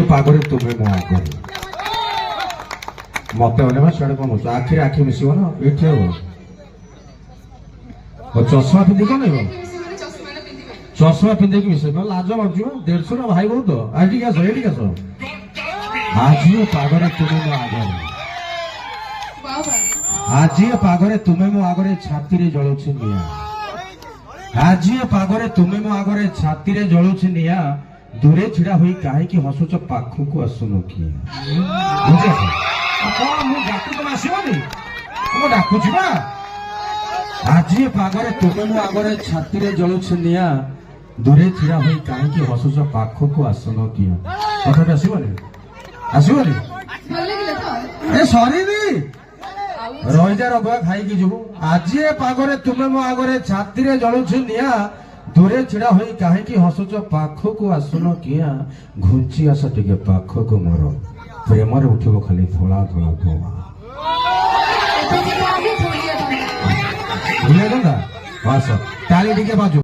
ପାଗରେ ତୁମେ ମୋ ଆଗରେ ମତେ ଅନେବା ସିଆଡେ କଣ ହଉଛ ଆଖିରେ ଆଖି ମିଶିବ ନା ଏଇଠି ହବ ଚଷମା ପିନ୍ଧି କଣ ନେବ ଚଷମା ପିନ୍ଧିକି ମିଶେଇ ଲାଜ ମାରୁଛୁ 150 ଭାଇ ବହୁତ ଏଠିକି ଆସ ଏଠିକି ଆସ ଆଜି ପାଗରେ ତୁମେ ମୋ ଆଗରେ ଆଜି ପାଗରେ ତୁମେ ମୋ ଆଗରେ ଛାତିରେ ଜଳୁଛି ନିଆଁ ଆଜି ପାଗରେ ତୁମେ ମୋ ଆଗରେ ଛାତିରେ ଜଳୁଛି ନିଆଁ ଦୂରେ ଛିଡ଼ା ହୋଇ କାହିଁକି ହସୁଛ ପାଖକୁ ଆସୁନ କିଏ ମୁଁ ଡାକୁ ତମେ ଆସିବନି ମୁଁ ଡାକୁଛି ବା ଆଜି ପାଗରେ ତୁମେ ମୋ ଆଗରେ ଛାତିରେ ଜଳୁଛି ନିଆଁ ଦୂରେ ଛିଡ଼ା ହୋଇ କାହିଁକି ହସୁଛ ପାଖକୁ ଆସୁନ କିଏ କଥାଟା ଆସିବନି ଆସିବନି ସରିନି ରହିଯା ରଗୁଆ ଖାଇକି ଯିବୁ ଆଜି ପାଗରେ ତୁମେ ମୋ ଆଗରେ ଛାତିରେ ଜଳୁଛି ନିଆଁ ଦୂରେ ଛିଡ଼ା ହୋଇ କାହିଁକି ହସୁଛ ପାଖକୁ ଆସୁନ କିଆ ଘୁଞ୍ଚି ଆସ ଟିକେ ପାଖକୁ ମୋର ପ୍ରେମରେ ଉଠିବ ଖାଲି ଧଳା ଧଳା ଧୂଆଁ ଭୁଲିଆ ଆସ ତାଳି ଟିକେ ବାଜୁ